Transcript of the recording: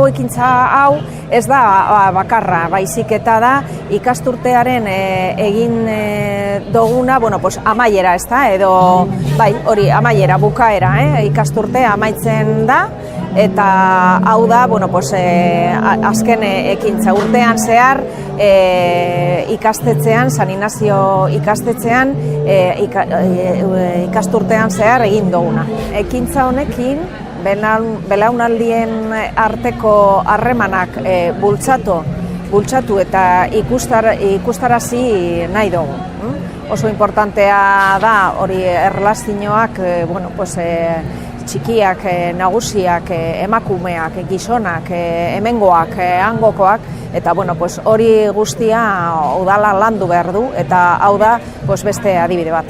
ekintza hau ez da bakarra, baizik eta da ikasturtearen egin duguna, amaiera, ez da, edo, bai, hori, amaiera, bukaera, ikasturtea amaitzen da, eta hau da, azken ekintza urtean zehar, ikastetxean, San Inazio ikastetxean, ikasturtean zehar egin duguna. Ekintza honekin, belaunaldien arteko harremanak bultzatu eta ikustarazi nahi dugu. Oso importantea da hori erlazioak, txikiak, nagusiak, emakumeak, gizonak, hemengoak, hangokoak, eta hori guztia udala landu behar du, eta hau da beste adibide bat.